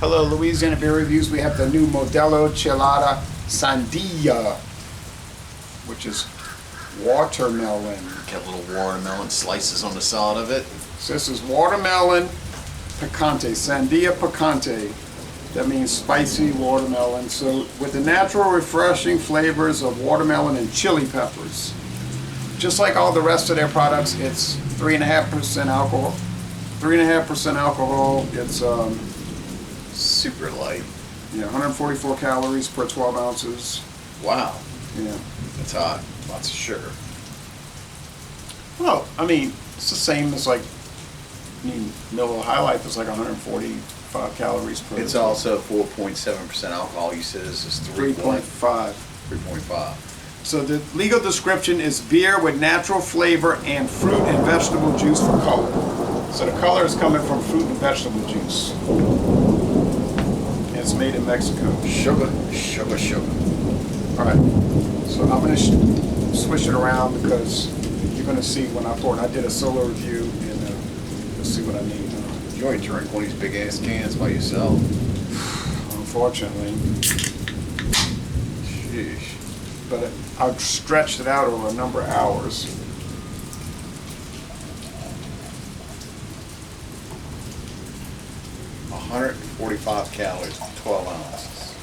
Hello, Louisiana Beer Reviews. We have the new Modelo Chelada Sandía, which is watermelon. Got little watermelon slices on the side of it. So this is watermelon picante, Sandia Picante. That means spicy watermelon. So with the natural refreshing flavors of watermelon and chili peppers. Just like all the rest of their products, it's 3.5% alcohol. 3.5% alcohol. It's super light. Yeah, 144 calories per 12 ounces. Wow. Yeah. That's hot. Lots of sugar. Well, I mean, it's the same as like, Miller High Life is like 145 calories per. It's also 4.7% alcohol. You said this is 3.5. 3.5. So the legal description is beer with natural flavor and fruit and vegetable juice for color. So the color is coming from fruit and vegetable juice. And it's made in Mexico. Sugar, sugar, sugar. All right. So I'm going to switch it around because you're going to see when I pour it. I did a solo review and let's see what I need. You already drink one of these big ass cans by yourself. Unfortunately. Sheesh. But I've stretched it out over a number of hours. $145 calories, 12 ounces.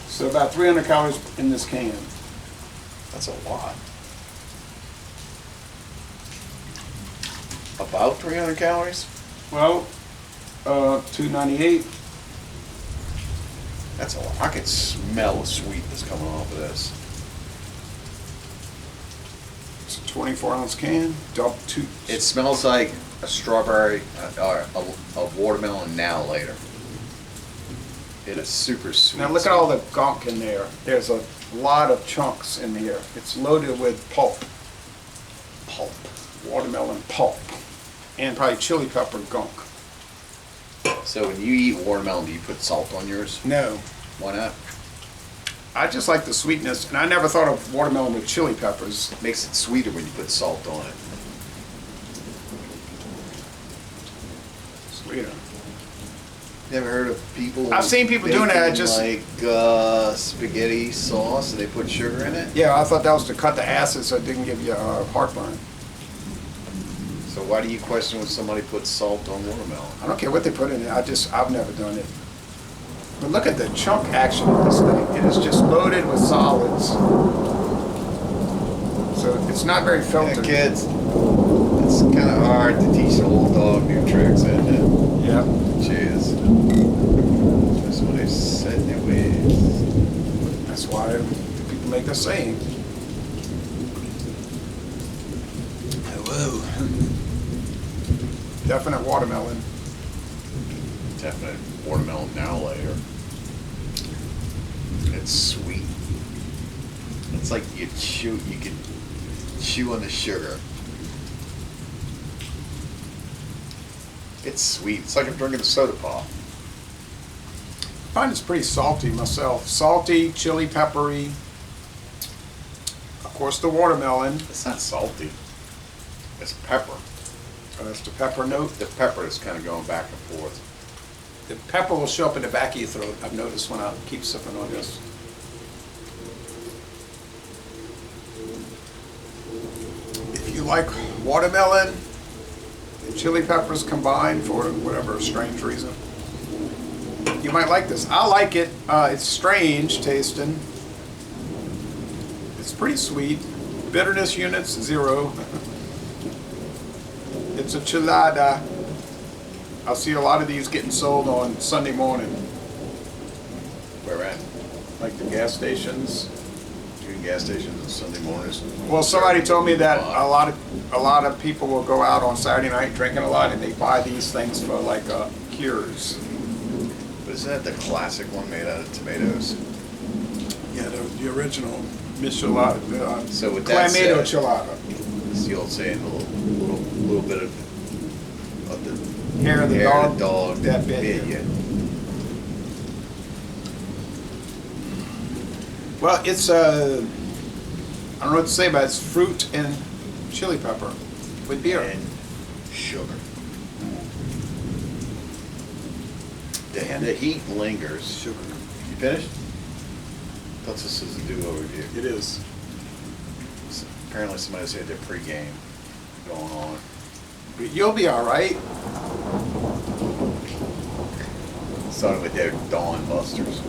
So about 300 calories in this can. That's a lot. About 300 calories? Well, 298. That's a lot. I can smell the sweetness coming off of this. It's a 24-ounce can. Double two. It smells like a strawberry or a watermelon now later. It is super sweet. Now look at all the gunk in there. There's a lot of chunks in here. It's loaded with pulp. Pulp. Watermelon pulp. And probably chili pepper gunk. So when you eat watermelon, do you put salt on yours? No. Why not? I just like the sweetness, and I never thought of watermelon with chili peppers. It makes it sweeter when you put salt on it. Sweeter. You ever heard of people? I've seen people doing that, making, just like spaghetti sauce, and they put sugar in it. Yeah, I thought that was to cut the acid so it didn't give you heartburn. So why do you question when somebody puts salt on watermelon? I don't care what they put in it. I've never done it. But look at the chunk action of this thing. It is just loaded with solids. So it's not very filtered. Yeah, kids, it's kind of hard to teach a little dog new tricks, isn't it? Yeah. Cheers. That's what they said in their ways. That's why people make the saying. Hello. Definite watermelon. Definite watermelon now later. It's sweet. It's like you can chew on the sugar. It's sweet. It's like I'm drinking a soda pop. I find it's pretty salty myself. Salty, chili peppery. Of course the watermelon. It's not salty. It's pepper. That's the pepper note. The pepper is kind of going back and forth. The pepper will show up in the back of your throat. I've noticed when I keep sipping on this. If you like watermelon and chili peppers combined for whatever strange reason, you might like this. I like it. It's strange tasting. It's pretty sweet. Bitterness units, 0. It's a chelada. I see a lot of these getting sold on Sunday morning. Where at? Like the gas stations. Doing gas stations on Sunday mornings. Well, somebody told me that a lot of people will go out on Saturday night drinking a lot, and they buy these things for like cures. But isn't that the classic one made out of tomatoes? Yeah, the original Michelada. So with that Clamato said, Chelada. it's the old saying, a little bit of the Hair of the hair dog. of the dog That bit. you. Well, it's I don't know what to say about it. It's fruit and chili pepper with beer. And sugar. The heat lingers. Sugar. You finished? Thought this was a do-over review. It is. Apparently somebody said their pregame going on. But you'll be all right. Started with their Dawn Busters.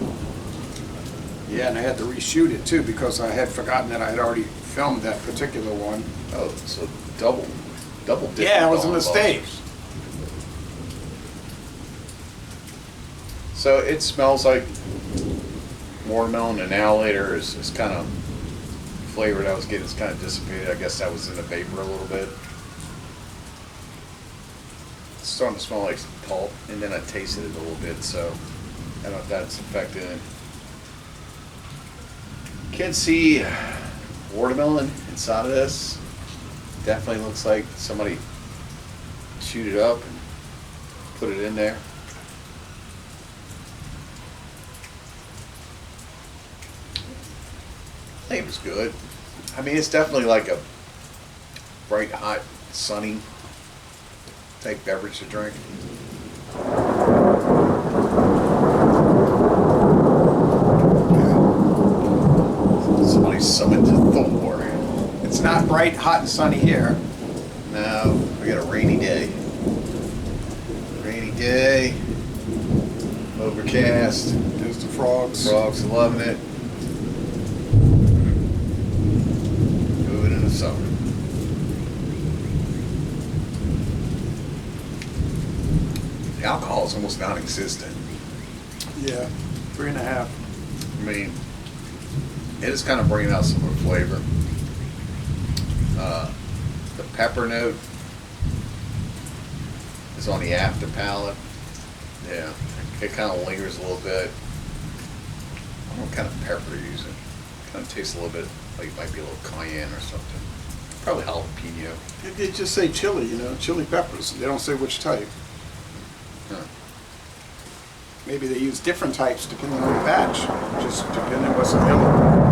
Yeah, and I had to reshoot it too because I had forgotten that I had already filmed that particular one. Oh, so double dip. Yeah, it was a Dawn mistake. Busters. So it smells like watermelon. An hour later is kind of flavor that I was getting is kind of dissipated. I guess that was in the vapor a little bit. It's starting to smell like pulp, and then I tasted it a little bit, so I don't know if that's affected it. Can see watermelon inside of this. Definitely looks like somebody chewed it up and put it in there. Flavor's good. I mean, it's definitely like a bright, hot, sunny type beverage to drink. Somebody summoned Thor. It's not bright, hot, and sunny here. No, we got a rainy day. Rainy day. Overcast. There's the frogs. Frogs are loving it. Moving into summer. The alcohol is almost non-existent. Yeah, 3.5. I mean, it is kind of bringing out some more flavor. The pepper note is on the after palate. Yeah, it kind of lingers a little bit. I don't know what kind of pepper you're using. Kind of tastes a little bit like it might be a little cayenne or something. Probably jalapeno. They just say chili, chili peppers. They don't say which type. Huh. Maybe they use different types depending on the batch, just depending on what's available.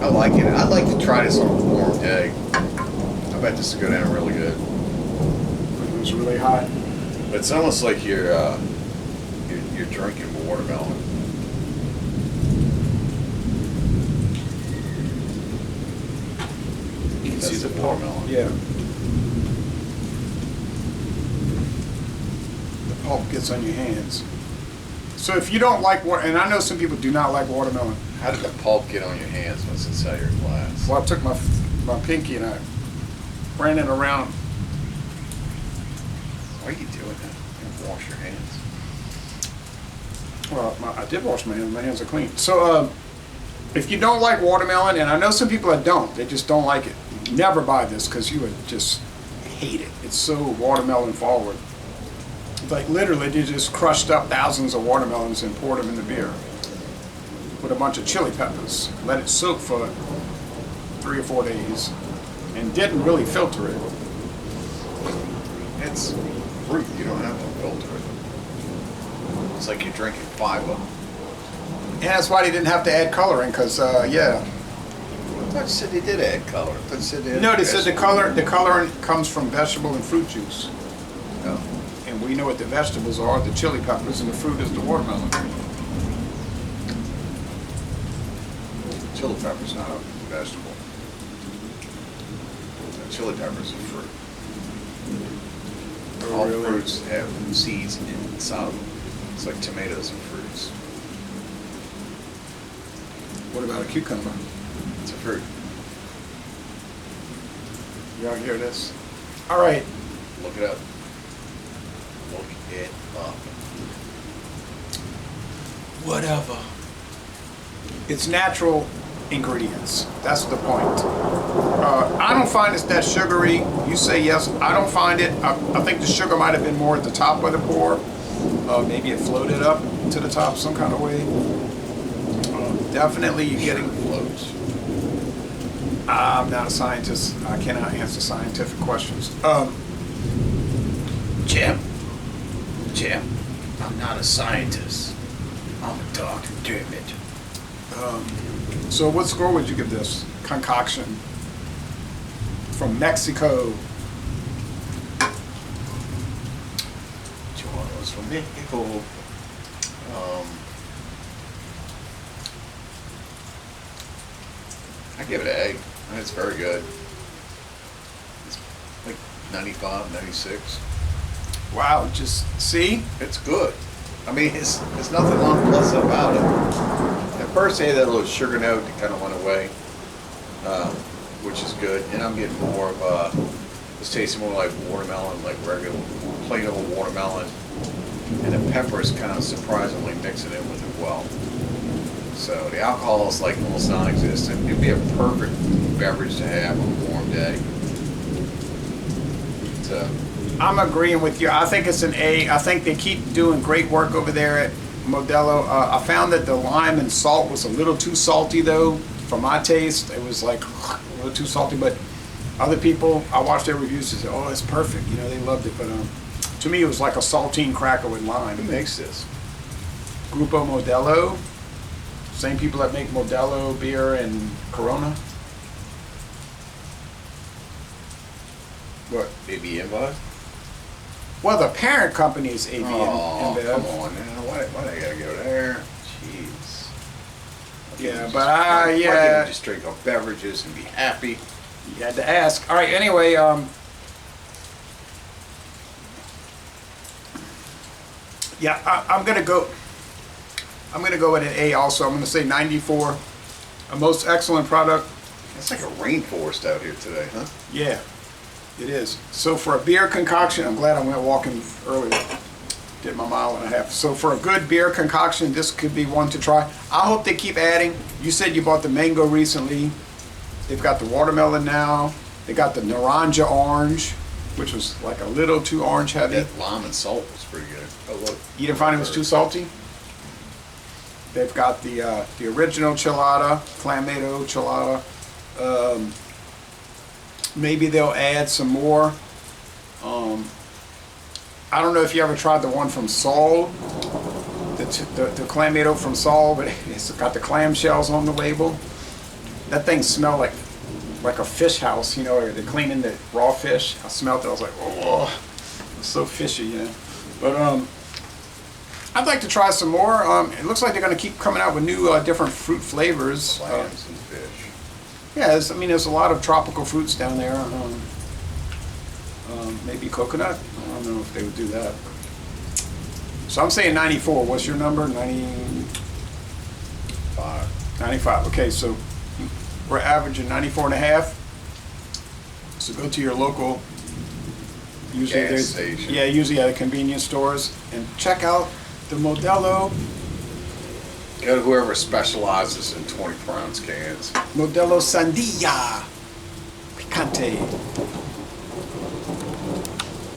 I like it. I'd like to try this on a warm day. I bet this will go down really good. It was really hot. But it's almost like you're drinking watermelon. You can That's see the the pulp. watermelon. Yeah. The pulp gets on your hands. So if you don't like water, and I know some people do not like watermelon. How did the pulp get on your hands once it's inside your glass? Well, I took my pinky and I ran it around. Why are you doing that? You wash your hands. Well, I did wash my hands. My hands are clean. So if you don't like watermelon, and I know some people that don't, they just don't like it. Never buy this because you would just hate it. It's so watermelon forward. Like literally, they just crushed up thousands of watermelons and poured them in the beer with a bunch of chili peppers. Let it soak for 3 or 4 days and didn't really filter it. It's fruit. You don't have to filter it. It's like you're drinking 5 of them. And that's why they didn't have to add coloring because, yeah. I thought you said they did add color. I thought you said they had No, they said the coloring comes from vegetable and fruit juice. Oh. And we know what the vegetables are, the chili peppers, and the fruit is the watermelon. Chili pepper's not a vegetable. Chili pepper's a fruit. Oh, All really? fruits have seeds inside of them. It's like tomatoes and fruits. What about a cucumber? It's a fruit. Y'all hear this? All right. Look it up. Look it up. Whatever. It's natural ingredients. That's the point. I don't find it that sugary. You say yes. I don't find it. I think the sugar might have been more at the top of the pour. Maybe it floated up to the top some kind of way. Definitely you're getting Floats. I'm not a scientist. I cannot answer scientific questions. Jim, I'm not a scientist. I'm a doctor, damn it. So what score would you give this concoction? from Mexico. Chihuahuas from Mexico. I give it an A. I think it's very good. It's like 95, 96. Wow, just see? It's good. I mean, it's nothing unpleasant about it. At first, they had that little sugar note that kind of went away, which is good. And I'm getting more of it's tasting more like watermelon, like regular, plain old watermelon. And the pepper is kind of surprisingly mixing in with it well. So the alcohol is like almost non-existent. It'd be a perfect beverage to have on a warm day. So, I'm agreeing with you. I think it's an A. I think they keep doing great work over there at Modelo. I found that the lime and salt was a little too salty though, for my taste. It was like a little too salty, but other people, I watched their reviews and said, oh, it's perfect. You know, they loved it. But to me, it was like a saltine cracker with lime. who makes this? Grupo Modelo. Same people that make Modelo beer and Corona. What? AB InBev? Well, the parent company is AB Oh, InBev. come on now. Why they gotta go there? Jeez. Yeah, but Why can't yeah, you just drink our beverages and be happy? you had to ask. All right, anyway, yeah, I'm gonna go with an A also. I'm gonna say 94. A most excellent product. It's like a rainforest out here today, huh? Yeah, it is. So for a beer concoction, I'm glad I went walking earlier. Did my mile and a half. So for a good beer concoction, this could be one to try. I hope they keep adding. You said you bought the mango recently. They've got the watermelon now. They got the naranja orange, which was like a little too orange heavy. That lime and salt was pretty good. Oh, look. You didn't find it was too salty? They've got the original chelada, clamato chelada. Maybe they'll add some more. I don't know if you ever tried the one from Sol, the clamato from Sol, but it's got the clamshells on the label. That thing smelled like a fish house, you know, they're cleaning the raw fish. I smelled it, I was like, oh, it's so fishy, you know. But I'd like to try some more. It looks like they're going to keep coming out with new different fruit flavors. Clams and fish. Yeah, there's a lot of tropical fruits down there. Maybe coconut. I don't know if they would do that. So I'm saying 94. What's your number? 95. Okay, so we're averaging 94 and a half. So go to your local. Usually Gas there's station. Yeah, usually at convenience stores and check out the Modelo. Go to whoever specializes in 24-ounce cans. Modelo Sandía Picante.